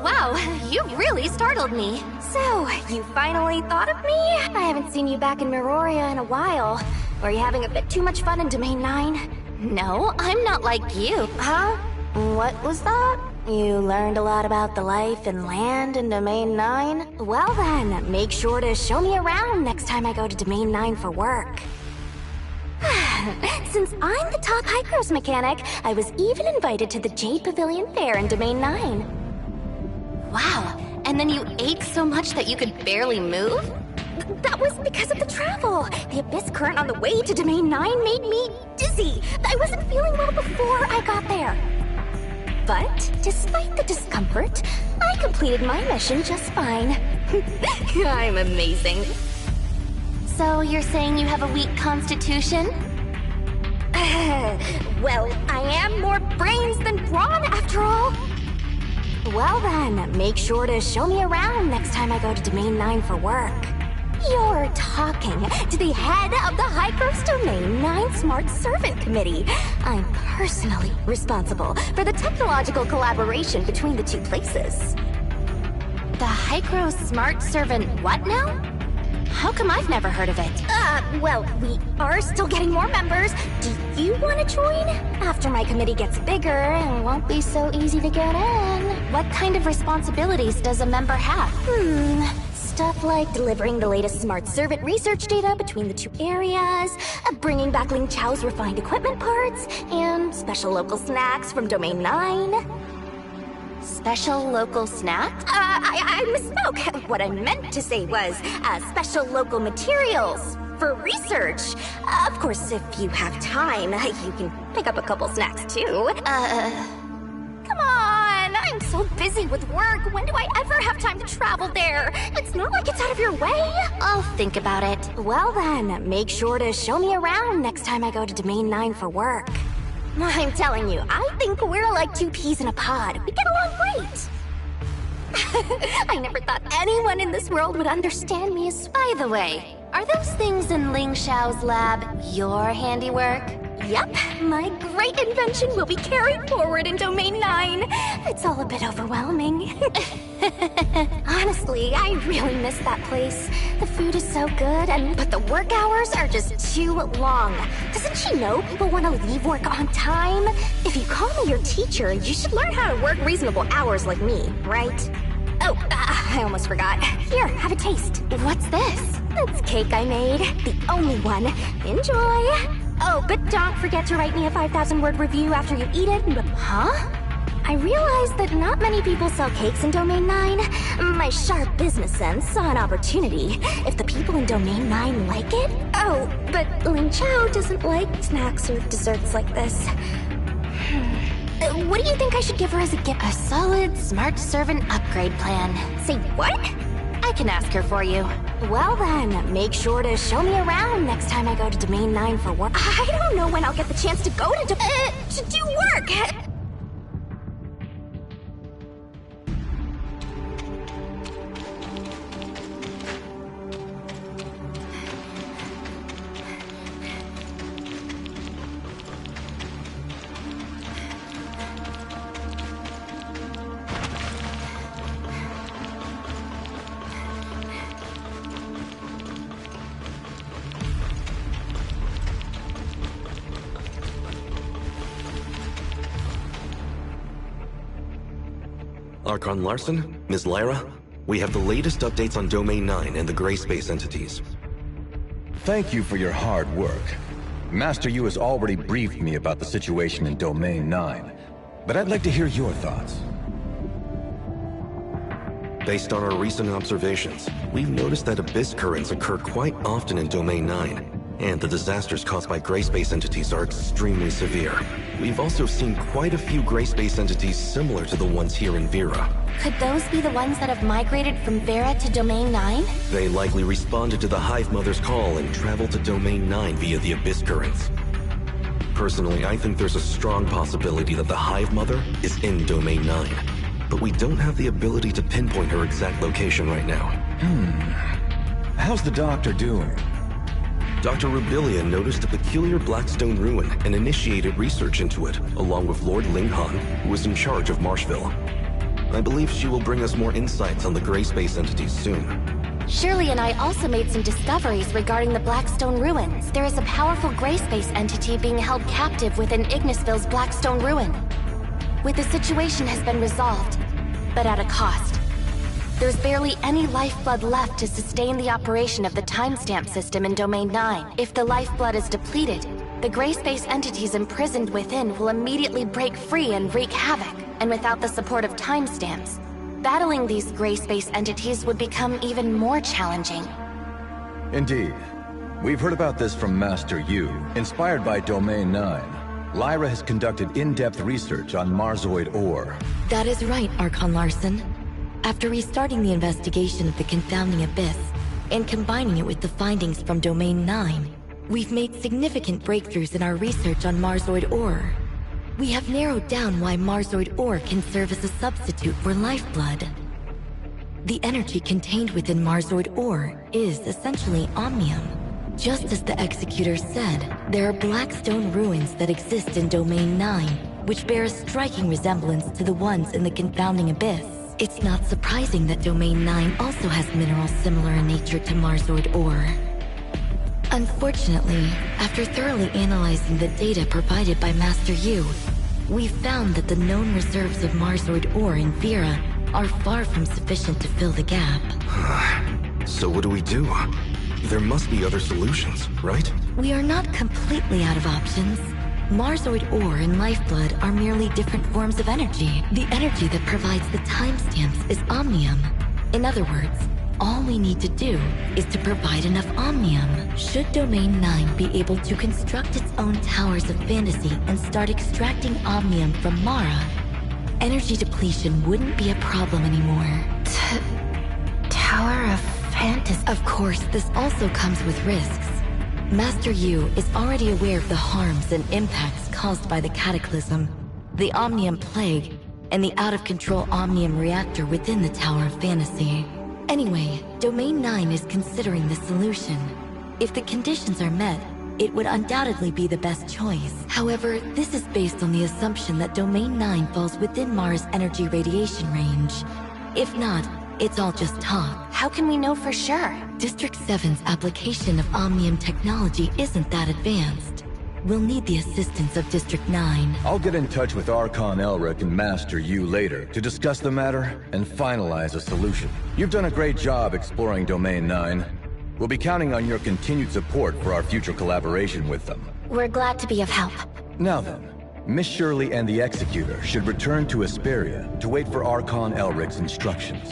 wow, you really startled me. So, you finally thought of me? I haven't seen you back in Meroria in a while. Were you having a bit too much fun in Domain 9? No, I'm not like you. Huh? What was that? You learned a lot about the life and land in Domain 9? Well then, make sure to show me around next time I go to Domain 9 for work. Since I'm the top Hycros mechanic, I was even invited to the Jade Pavilion Fair in Domain 9. Wow, and then you ate so much that you could barely move? That was because of the travel. The abyss current on the way to Domain 9 made me dizzy. I wasn't feeling well before I got there. But, despite the discomfort, I completed my mission just fine. I'm amazing. So you're saying you have a weak constitution? Well, I am more brains than brawn after all. Well then, make sure to show me around next time I go to Domain 9 for work. You're talking to the head of the Hycros Domain 9 Smart Servant Committee. I'm personally responsible for the technological collaboration between the two places. The Hycros Smart Servant what now? How come I've never heard of it? Well, we are still getting more members. Do you want to join? After my committee gets bigger, it won't be so easy to get in. What kind of responsibilities does a member have? Stuff like delivering the latest smart servant research data between the two areas, bringing back Ling Chao's refined equipment parts, and special local snacks from Domain 9. Special local snacks? I misspoke. What I meant to say was, special local materials for research. Of course, if you have time, you can pick up a couple snacks too. Come on, I'm so busy with work. When do I ever have time to travel there? It's not like it's out of your way. I'll think about it. Well then, make sure to show me around next time I go to Domain 9 for work. I'm telling you, I think we're like two peas in a pod. We get along great. I never thought anyone in this world would understand me as... By the way, are those things in Ling Xiao's lab your handiwork? Yep, my great invention will be carried forward in Domain 9. It's all a bit overwhelming. Honestly, I really miss that place. The food is so good, but the work hours are just too long. Doesn't she know people want to leave work on time? If you call me your teacher, you should learn how to work reasonable hours like me, right? Oh, I almost forgot. Here, have a taste. What's this? It's cake I made. The only one. Enjoy. Oh, but don't forget to write me a 5,000-word review after you eat it. Huh? I realized that not many people sell cakes in Domain 9. My sharp business sense saw an opportunity. If the people in Domain 9 like it... Oh, but Ling Chao doesn't like snacks or desserts like this. What do you think I should give her as a gift? A solid smart servant upgrade plan. Say what? I can ask her for you. Well then, make sure to show me around next time I go to Domain 9 for work. I don't know when I'll get the chance to go to do work! Archon Larson, Ms. Lyra, we have the latest updates on Domain 9 and the Gray Space entities. Thank you for your hard work. Master Yu has already briefed me about the situation in Domain 9, but I'd like to hear your thoughts. Based on our recent observations, we've noticed that abyss currents occur quite often in Domain 9, and the disasters caused by Gray Space entities are extremely severe. We've also seen quite a few Gray Space entities similar to the ones here in Vera. Could those be the ones that have migrated from Vera to Domain 9? They likely responded to the Hive Mother's call and traveled to Domain 9 via the abyss currents. Personally, I think there's a strong possibility that the Hive Mother is in Domain 9, but we don't have the ability to pinpoint her exact location right now. How's the doctor doing? Dr. Rubilia noticed a peculiar blackstone ruin and initiated research into it, along with Lord Linghan, who was in charge of Marshville. I believe she will bring us more insights on the gray space entities soon. Shirley and I also made some discoveries regarding the Blackstone ruins. There is a powerful gray space entity being held captive within Ignisville's Blackstone ruin. The situation has been resolved, but at a cost. There's barely any lifeblood left to sustain the operation of the timestamp system in Domain 9. If the lifeblood is depleted, the gray space entities imprisoned within will immediately break free and wreak havoc. And without the support of timestamps, battling these gray space entities would become even more challenging. Indeed. We've heard about this from Master Yu. Inspired by Domain 9, Lyra has conducted in-depth research on Marzoid ore. That is right, Archon Larson. After restarting the investigation of the Confounding Abyss, and combining it with the findings from Domain 9, we've made significant breakthroughs in our research on Marzoid ore. We have narrowed down why Marzoid ore can serve as a substitute for lifeblood. The energy contained within Marzoid ore is essentially omnium. Just as the Executor said, there are Blackstone ruins that exist in Domain 9, which bear a striking resemblance to the ones in the Confounding Abyss. It's not surprising that Domain 9 also has minerals similar in nature to Marzoid ore. Unfortunately, after thoroughly analyzing the data provided by Master Yu, we found that the known reserves of Marzoid ore in Vera are far from sufficient to fill the gap. So what do we do? There must be other solutions, right? We are not completely out of options. Marzoid ore and lifeblood are merely different forms of energy. The energy that provides the timestamps is omnium. In other words, all we need to do is to provide enough omnium. Should Domain 9 be able to construct its own towers of fantasy and start extracting omnium from Mara, energy depletion wouldn't be a problem anymore. Tower of Fantasy. Of course, this also comes with risks. Master Yu is already aware of the harms and impacts caused by the Cataclysm, the Omnium Plague, and the out-of-control Omnium Reactor within the Tower of Fantasy. Anyway, Domain 9 is considering the solution. If the conditions are met, it would undoubtedly be the best choice. However, this is based on the assumption that Domain 9 falls within Mara's energy radiation range. If not, it's all just talk. How can we know for sure? District 7's application of Omnium technology isn't that advanced. We'll need the assistance of District 9. I'll get in touch with Archon Elric and Master Yu later to discuss the matter and finalize a solution. You've done a great job exploring Domain 9. We'll be counting on your continued support for our future collaboration with them. We're glad to be of help. Now then, Miss Shirley and the Executor should return to Asperia to wait for Archon Elric's instructions.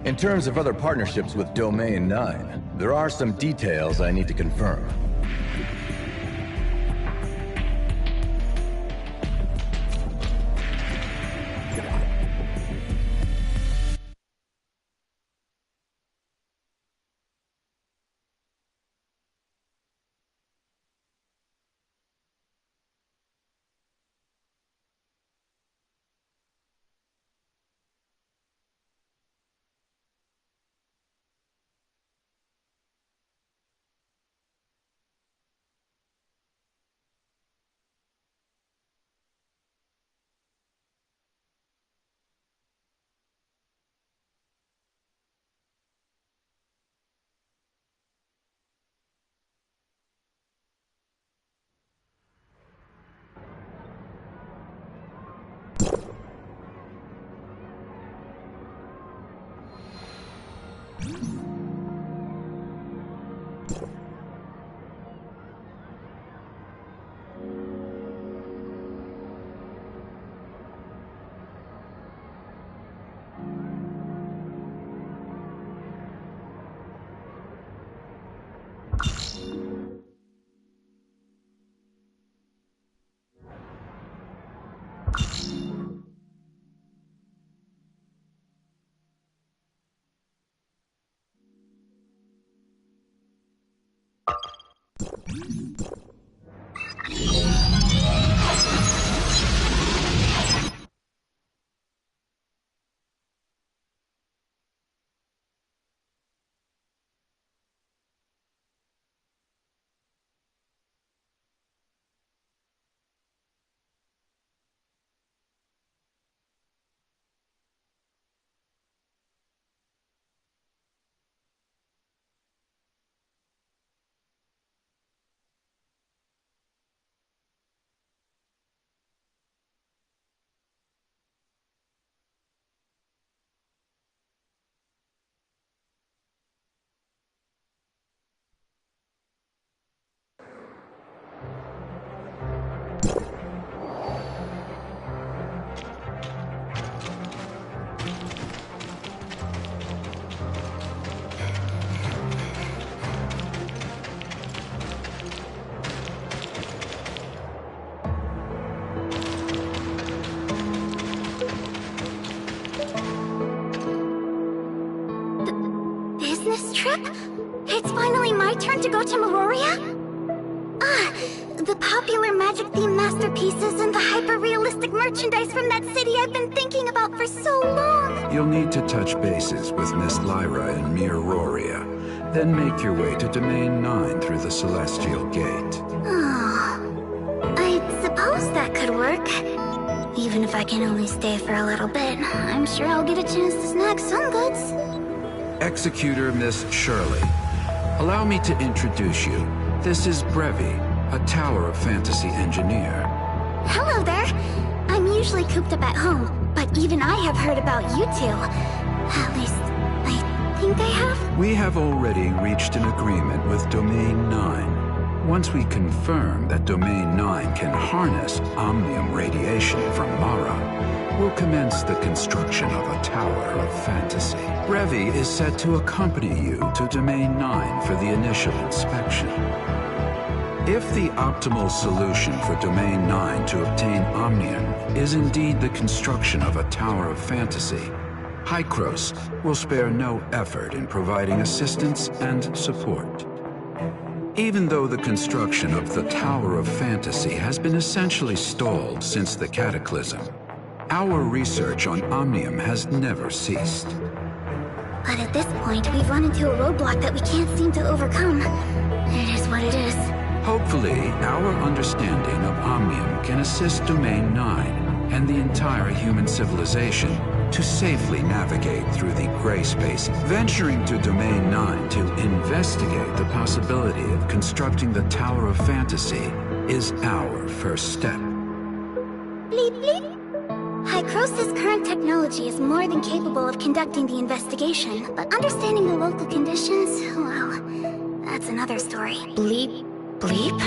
In terms of other partnerships with Domain 9, there are some details I need to confirm. Business trip? It's finally my turn to go to Meroria? Ah, the popular magic-themed masterpieces and the hyper-realistic merchandise from that city I've been thinking about for so long! You'll need to touch bases with Miss Lyra in Meroria, then make your way to Domain 9 through the Celestial Gate. Oh, I suppose that could work. Even if I can only stay for a little bit, I'm sure I'll get a chance to snag some goods. Executor Miss Shirley, allow me to introduce you. This is Brevi, a Tower of Fantasy engineer. Hello there. I'm usually cooped up at home, but even I have heard about you two. At least, I think I have. We have already reached an agreement with Domain 9. Once we confirm that Domain 9 can harness omnium radiation from Mara, we'll commence the construction of a Tower of Fantasy. Brevi is set to accompany you to Domain 9 for the initial inspection. If the optimal solution for Domain 9 to obtain omnium is indeed the construction of a Tower of Fantasy, Hykros will spare no effort in providing assistance and support. Even though the construction of the Tower of Fantasy has been essentially stalled since the Cataclysm, our research on omnium has never ceased. But at this point, we've run into a roadblock that we can't seem to overcome. It is what it is. Hopefully, our understanding of omnium can assist Domain 9 and the entire human civilization to safely navigate through the gray space. Venturing to Domain 9 to investigate the possibility of constructing the Tower of Fantasy is our first step. Bleep bleep. Hykros' current technology is more than capable of conducting the investigation, but understanding the local conditions, well, that's another story. Bleep? Bleep?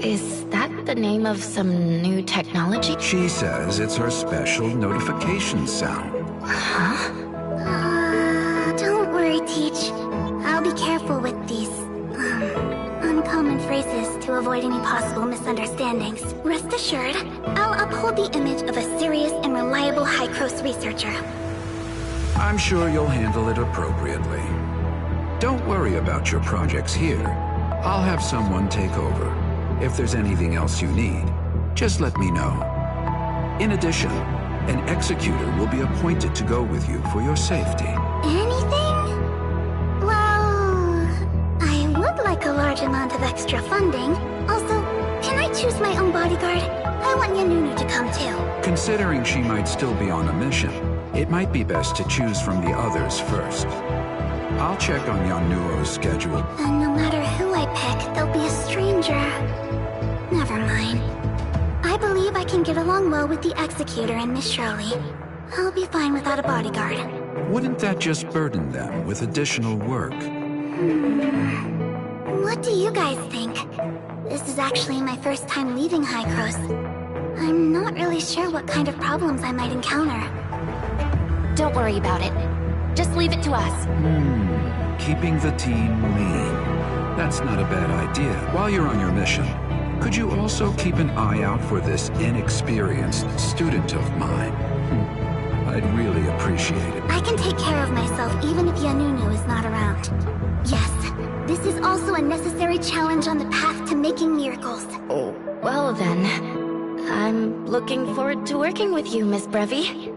Is that the name of some new technology? She says it's her special notification sound. Huh? Don't worry, Teach. I'll be careful with these, uncommon phrases to avoid any possible misunderstandings. Rest assured, I'll uphold the image of a serious and reliable Hykros researcher. I'm sure you'll handle it appropriately. Don't worry about your projects here. I'll have someone take over. If there's anything else you need, just let me know. In addition, an executor will be appointed to go with you for your safety. Anything? Well, I would like a large amount of extra funding. Also, can I choose my own bodyguard? I want Yanunu to come too. Considering she might still be on a mission, it might be best to choose from the others first. I'll check on Yanuo's schedule. And no matter who I pick, they'll be a stranger. Never mind. I believe I can get along well with the Executor and Miss Shirley. I'll be fine without a bodyguard. Wouldn't that just burden them with additional work? What do you guys think? This is actually my first time leaving Hykros. I'm not really sure what kind of problems I might encounter. Don't worry about it. Just leave it to us. Keeping the team lean. That's not a bad idea. While you're on your mission, could you also keep an eye out for this inexperienced student of mine? I'd really appreciate it. I can take care of myself even if Yanunu is not around. Yes, this is also a necessary challenge on the path to making miracles. Oh, well then. I'm looking forward to working with you, Miss Brevi.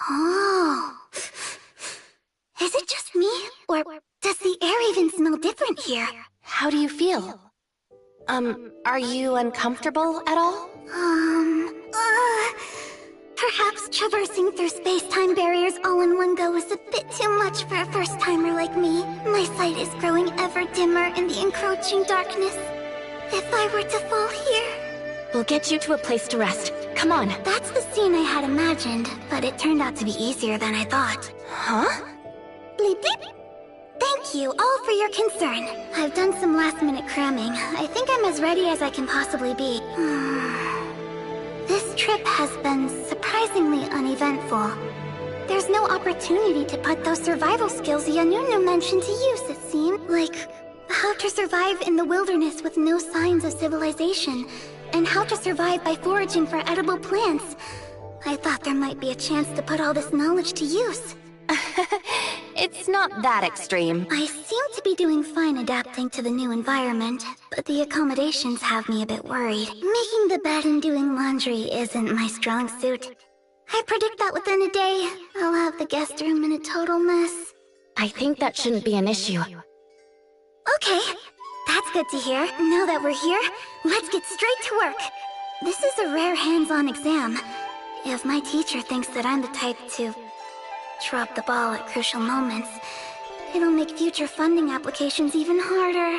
Oh. Is it just me? Or does the air even smell different here? How do you feel? Are you uncomfortable at all? Perhaps traversing through space-time barriers all in one go is a bit too much for a first-timer like me. My sight is growing ever dimmer in the encroaching darkness. If I were to fall here... We'll get you to a place to rest. Come on. That's the scene I had imagined, but it turned out to be easier than I thought. Huh? Bleep bleep! Thank you all for your concern. I've done some last-minute cramming. I think I'm as ready as I can possibly be. This trip has been surprisingly uneventful. There's no opportunity to put those survival skills Yanunu mentioned to use, it seemed. Like, how to survive in the wilderness with no signs of civilization, and how to survive by foraging for edible plants. I thought there might be a chance to put all this knowledge to use. It's not that extreme. I seem to be doing fine adapting to the new environment, but the accommodations have me a bit worried. Making the bed and doing laundry isn't my strong suit. I predict that within a day, I'll have the guest room in a total mess. I think that shouldn't be an issue. Okay, that's good to hear. Now that we're here, let's get straight to work. This is a rare hands-on exam. If my teacher thinks that I'm the type to drop the ball at crucial moments, it'll make future funding applications even harder.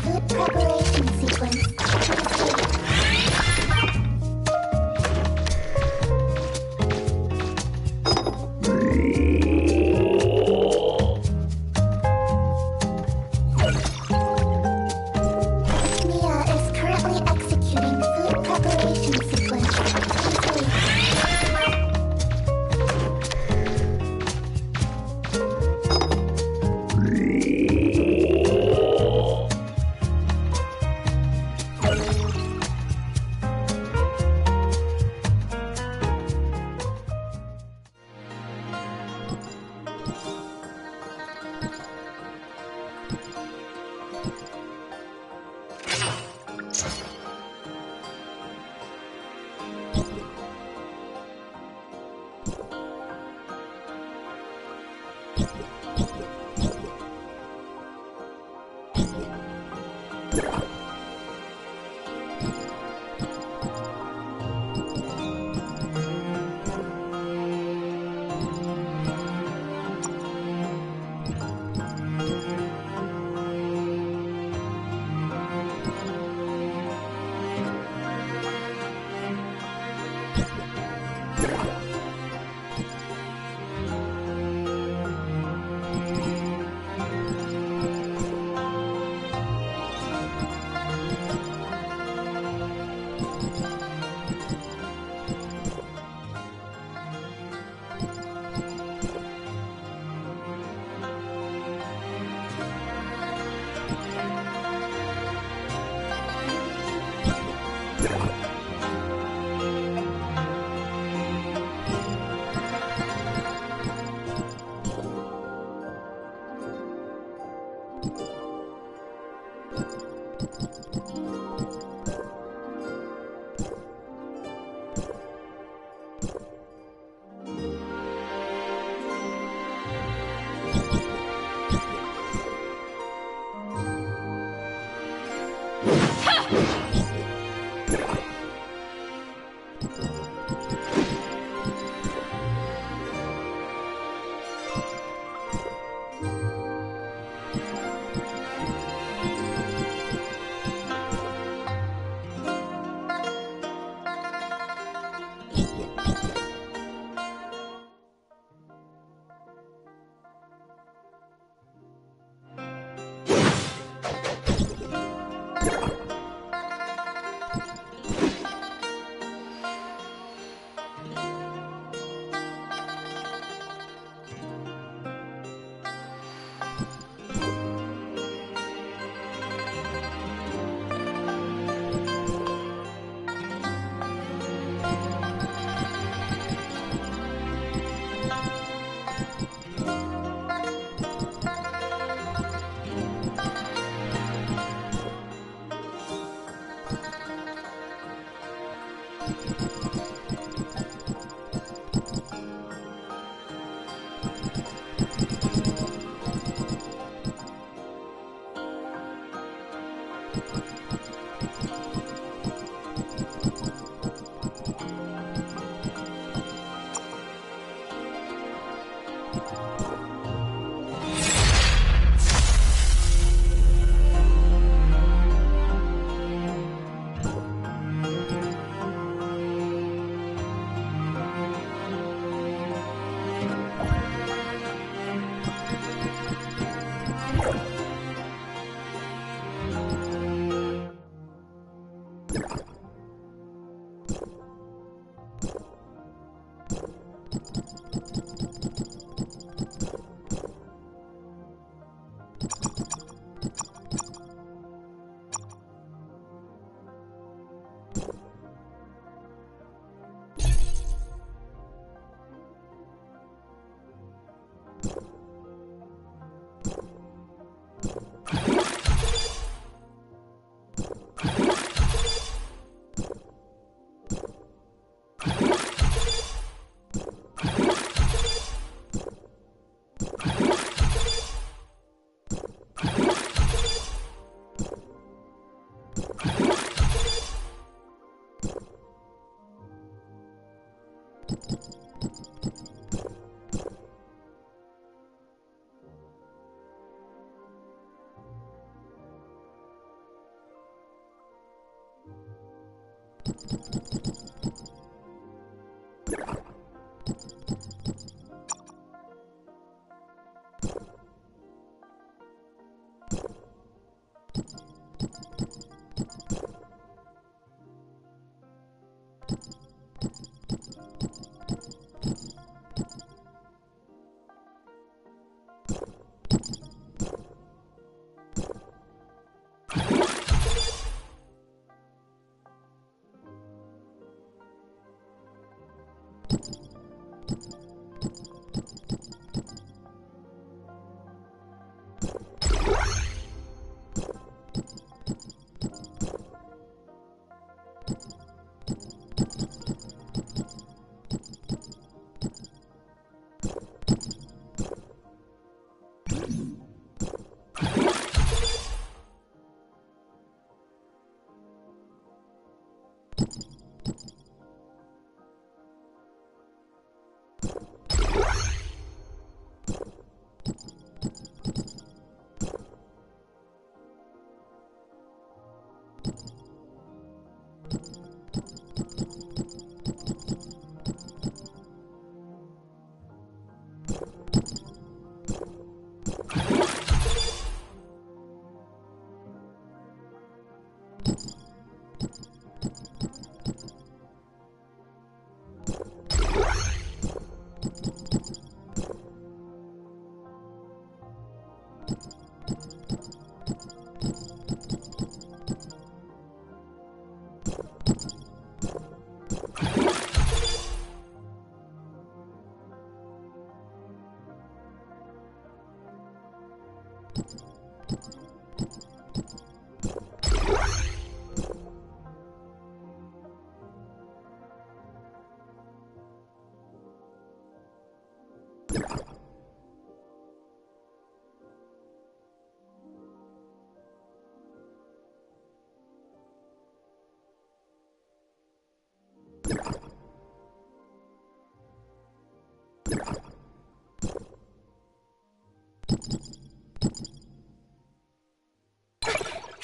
food preparation sequence. Mia is currently executing food preparation sequence. Please wait.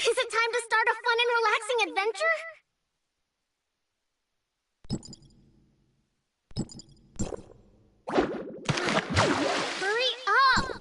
Is it time to start a fun and relaxing adventure? Hurry up!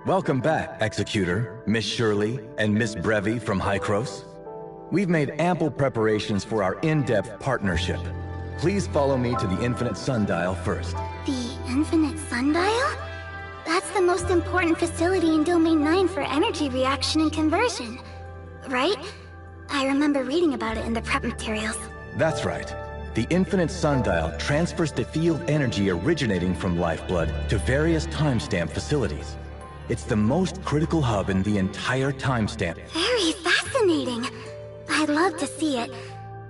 Welcome back, Executor, Miss Shirley, and Miss Brevi from Hykros. We've made ample preparations for our in-depth partnership. Please follow me to the Infinite Sundial first. The Infinite Sundial? That's the most important facility in Domain 9 for energy reaction and conversion, right? I remember reading about it in the prep materials. That's right. The Infinite Sundial transfers the field energy originating from Lifeblood to various timestamp facilities. It's the most critical hub in the entire timestamp. Very fascinating. I'd love to see it.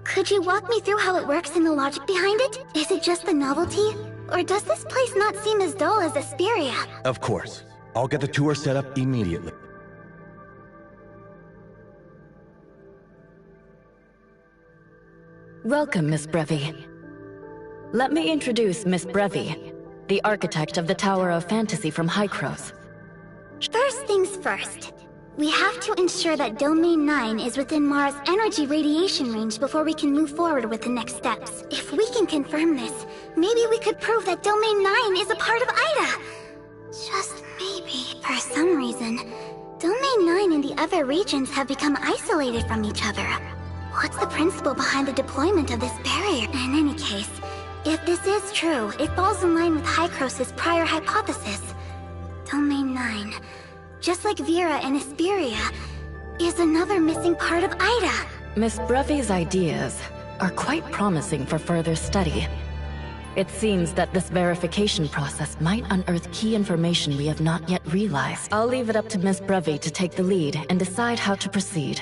Could you walk me through how it works and the logic behind it? Is it just the novelty? Or does this place not seem as dull as Asperia? Of course. I'll get the tour set up immediately. Welcome, Miss Brevi. Let me introduce Miss Brevi, the architect of the Tower of Fantasy from Hykros. First things first. We have to ensure that Domain 9 is within Mara's energy radiation range before we can move forward with the next steps. If we can confirm this, maybe we could prove that Domain 9 is a part of Ida. Just maybe. For some reason, Domain 9 and the other regions have become isolated from each other. What's the principle behind the deployment of this barrier? In any case, if this is true, it falls in line with Hycrosis' prior hypothesis. Domain 9, just like Vera and Hesperia, is another missing part of Ida. Miss Brevi's ideas are quite promising for further study. It seems that this verification process might unearth key information we have not yet realized. I'll leave it up to Miss Brevi to take the lead and decide how to proceed.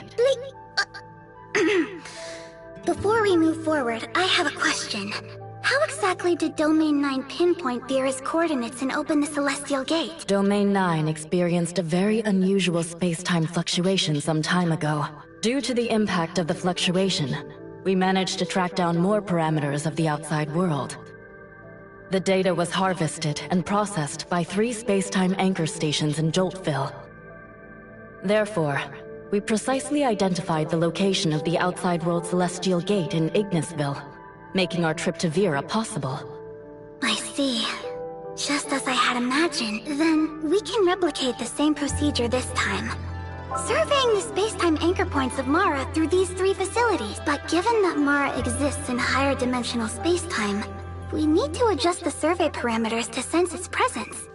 Before we move forward, I have a question. How exactly did Domain 9 pinpoint Vera's coordinates and open the Celestial Gate? Domain 9 experienced a very unusual space-time fluctuation some time ago. Due to the impact of the fluctuation, we managed to track down more parameters of the outside world. The data was harvested and processed by 3 space-time anchor stations in Joltville. Therefore, we precisely identified the location of the outside world Celestial Gate in Ignisville, making our trip to Vera possible. I see. Just as I had imagined. Then, we can replicate the same procedure this time. Surveying the space-time anchor points of Mara through these 3 facilities. But given that Mara exists in higher dimensional space-time, we need to adjust the survey parameters to sense its presence.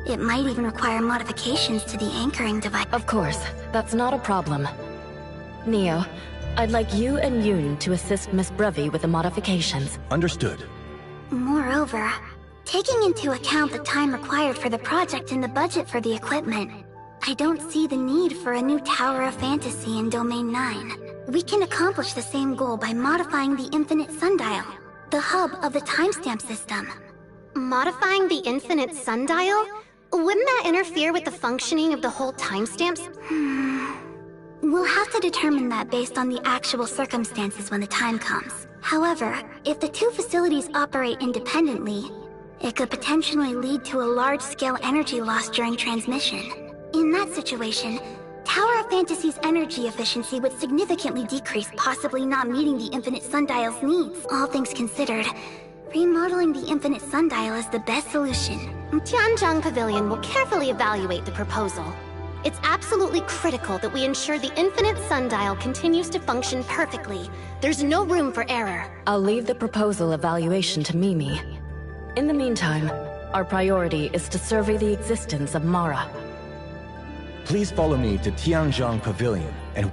It might even require modifications to the anchoring device. Of course, that's not a problem. Neo, I'd like you and Yoon to assist Miss Brevi with the modifications. Understood. Moreover, taking into account the time required for the project and the budget for the equipment, I don't see the need for a new Tower of Fantasy in Domain 9. We can accomplish the same goal by modifying the Infinite Sundial, the hub of the timestamp system. Modifying the Infinite Sundial? Wouldn't that interfere with the functioning of the whole timestamps? We'll have to determine that based on the actual circumstances when the time comes. However, if the 2 facilities operate independently, it could potentially lead to a large-scale energy loss during transmission. In that situation, Tower of Fantasy's energy efficiency would significantly decrease, possibly not meeting the Infinite Sundial's needs. All things considered, remodeling the Infinite Sundial is the best solution. Tianzhang Pavilion will carefully evaluate the proposal. It's absolutely critical that we ensure the Infinite Sundial continues to function perfectly. There's no room for error. I'll leave the proposal evaluation to Mimi. In the meantime, our priority is to survey the existence of Mara. Please follow me to Tianzhang Pavilion and...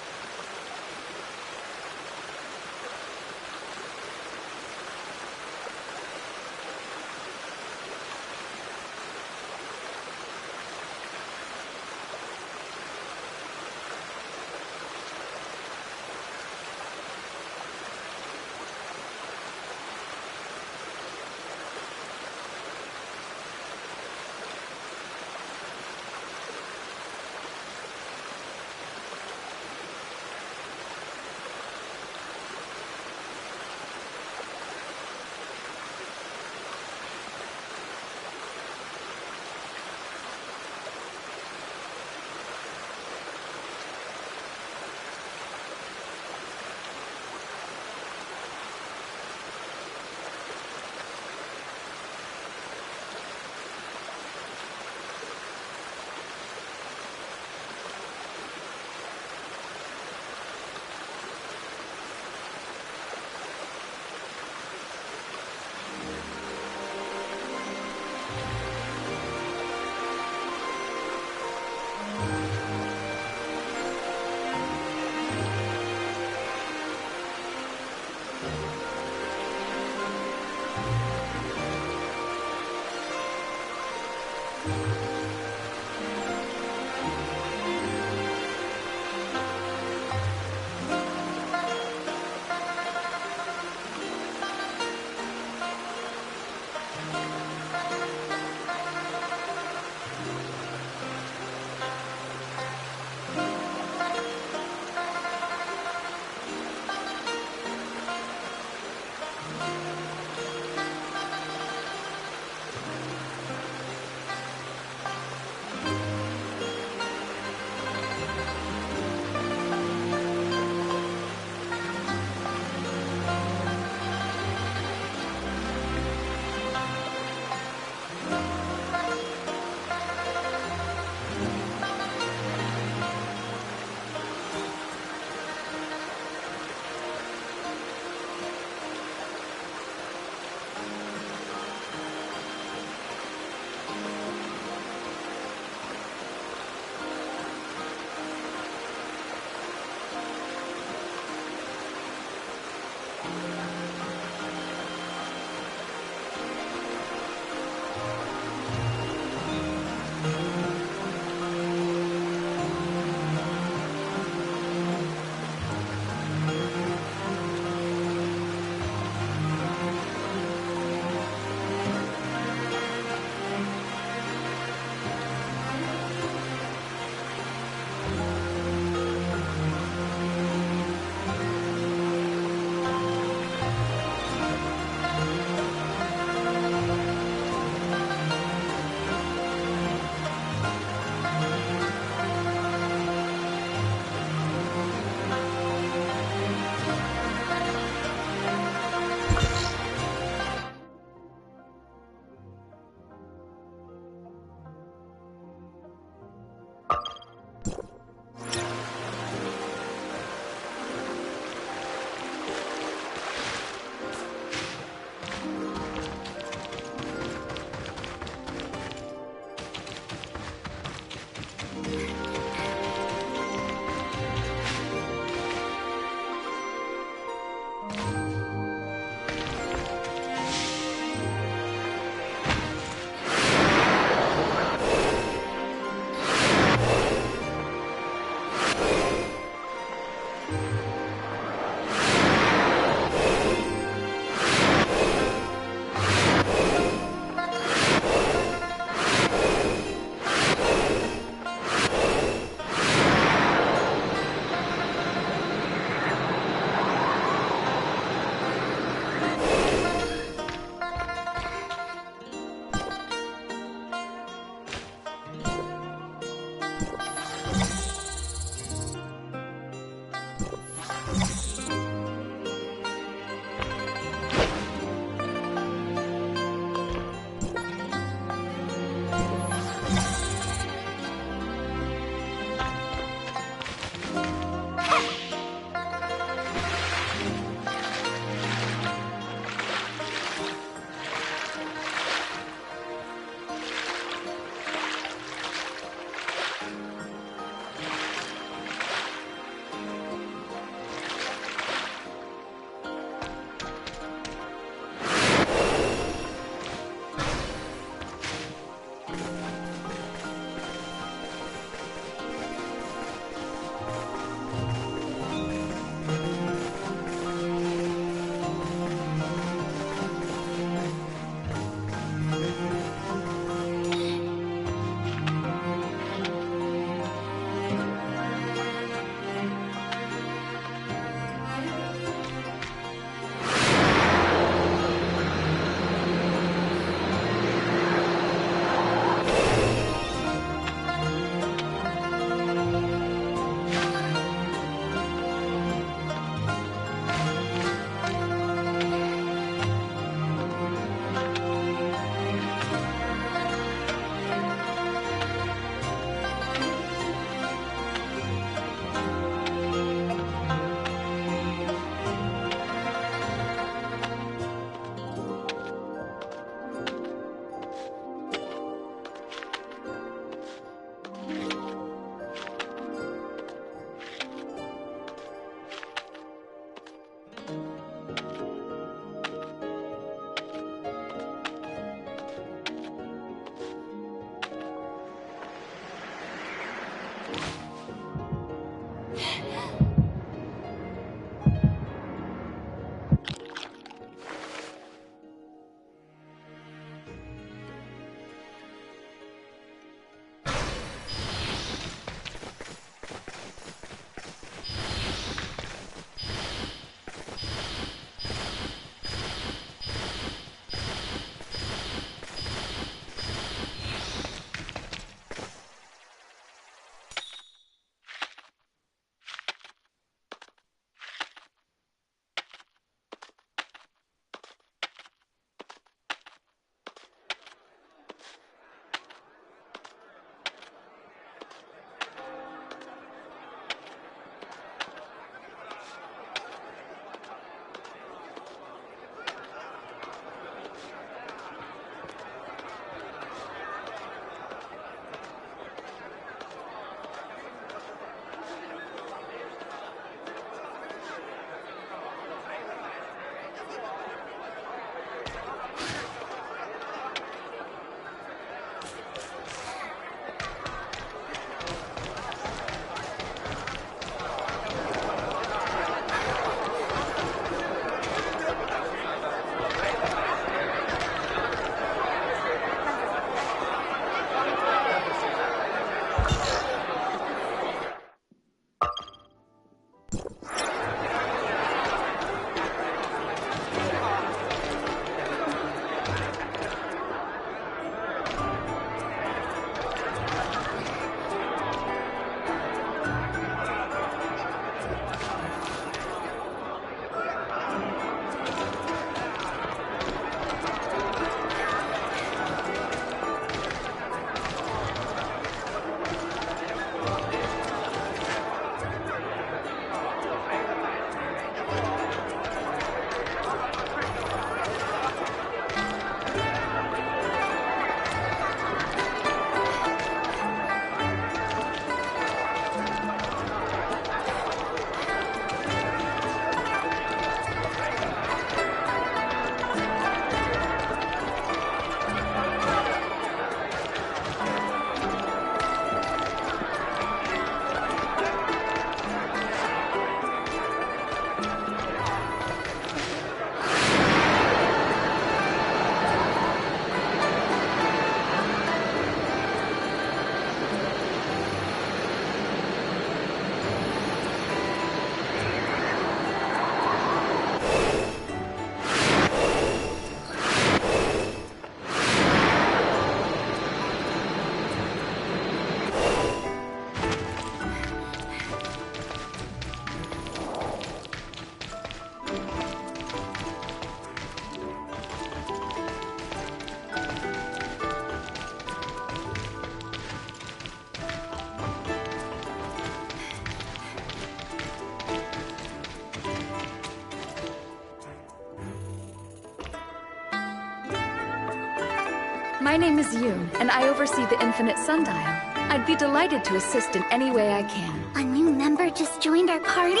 My name is Yoon, and I oversee the Infinite Sundial. I'd be delighted to assist in any way I can. A new member just joined our party?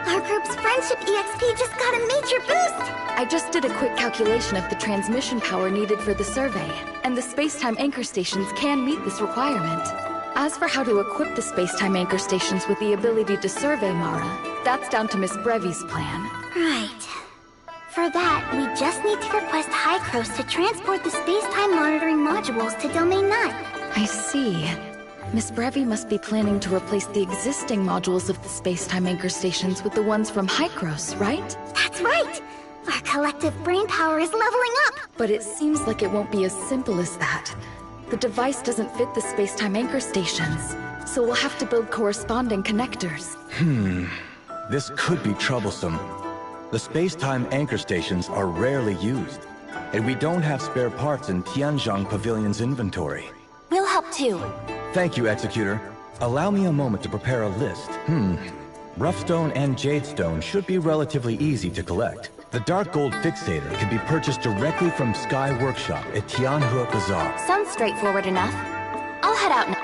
Our group's friendship EXP just got a major boost! I just did a quick calculation of the transmission power needed for the survey, and the space-time anchor stations can meet this requirement. As for how to equip the space-time anchor stations with the ability to survey Mara, that's down to Miss Brevi's plan. Right. For that, we just need to request Hycros to transport the space-time monitoring modules to Domain 9. I see. Miss Brevi must be planning to replace the existing modules of the space-time anchor stations with the ones from Hycros, right? That's right! Our collective brainpower is leveling up! But it seems like it won't be as simple as that. The device doesn't fit the space-time anchor stations, so we'll have to build corresponding connectors. This could be troublesome. The space-time anchor stations are rarely used, and we don't have spare parts in Tianzhang Pavilion's inventory. We'll help too. Thank you, Executor. Allow me a moment to prepare a list. Roughstone and Jadestone should be relatively easy to collect. The Dark Gold Fixator can be purchased directly from Sky Workshop at Tianhe Bazaar. Sounds straightforward enough. I'll head out now.